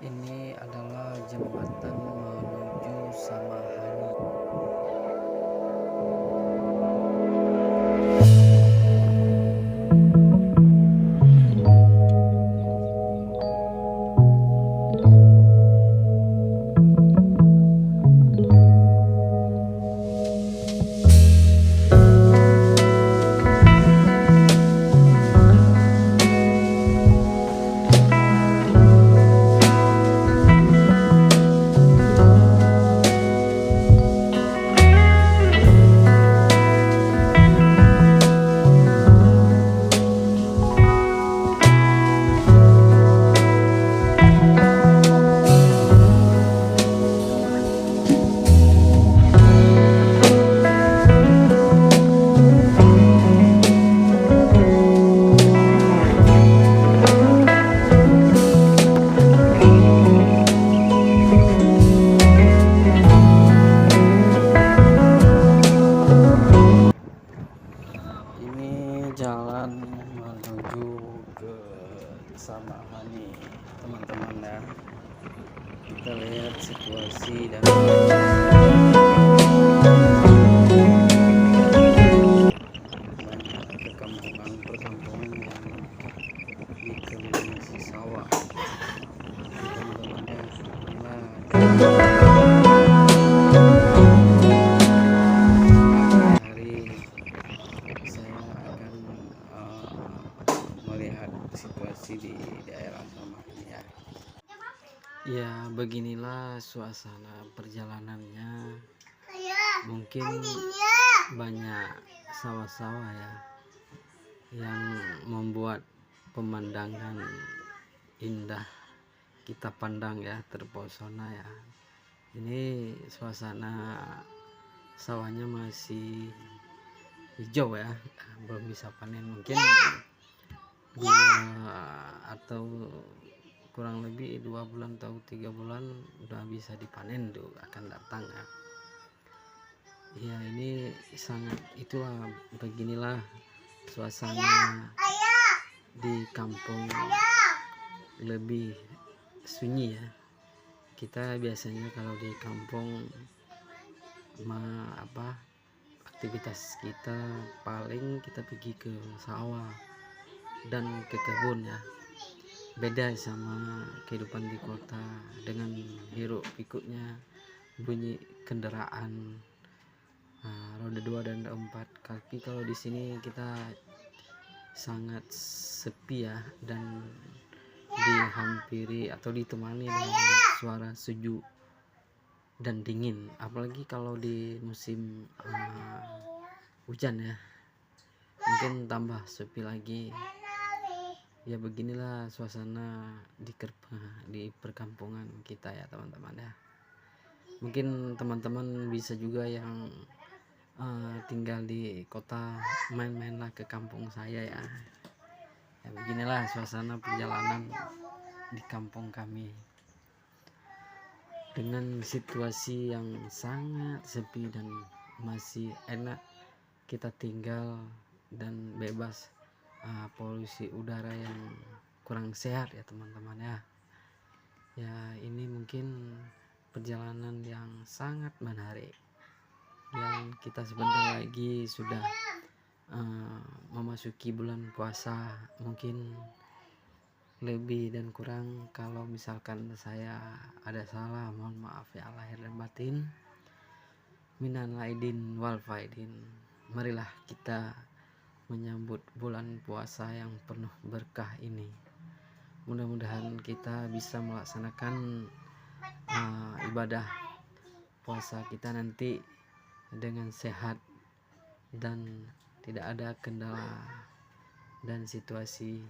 Ini adalah jembatan menuju Samahani. Ini jalan menuju ke Samahani, teman-teman ya. Kita lihat situasi dan banyak perkampungan yang dikelilingi sawah. Teman-teman ya, saya akan melihat situasi di daerah Samahani ya. Ya, beginilah suasana perjalanannya. Mungkin banyak sawah-sawah ya yang membuat pemandangan indah kita pandang ya, terpesona ya. Ini suasana sawahnya masih hijau ya, belum bisa panen, mungkin 2 atau kurang lebih 2 bulan atau 3 bulan udah bisa dipanen tuh, akan datang ya. Ya, ini sangat, itulah, beginilah suasana di kampung, lebih sunyi ya. Kita biasanya kalau di kampung aktivitas kita paling kita pergi ke sawah dan ke kebun ya. Beda sama kehidupan di kota dengan hiruk pikuknya bunyi kendaraan roda 2 dan roda 4. Tapi kalau di sini kita sangat sepi ya, dan dihampiri atau ditemani dengan suara sejuk dan dingin, apalagi kalau di musim hujan ya, mungkin tambah sepi lagi ya. Beginilah suasana di perkampungan kita ya teman-teman ya. Mungkin teman-teman bisa juga yang tinggal di kota, main-mainlah ke kampung saya ya. Ya, beginilah suasana perjalanan di kampung kami dengan situasi yang sangat sepi dan masih enak kita tinggal dan bebas polusi udara yang kurang sehat ya teman-teman ya. Ya, ini mungkin perjalanan yang sangat menarik, yang kita sebentar lagi sudah memasuki bulan puasa. Mungkin lebih dan kurang, kalau misalkan saya ada salah, mohon maaf ya, lahir dan batin. Minal aidin wal faidin. Marilah kita menyambut bulan puasa yang penuh berkah ini. Mudah-mudahan kita bisa melaksanakan ibadah puasa kita nanti dengan sehat dan tidak ada kendala dan situasi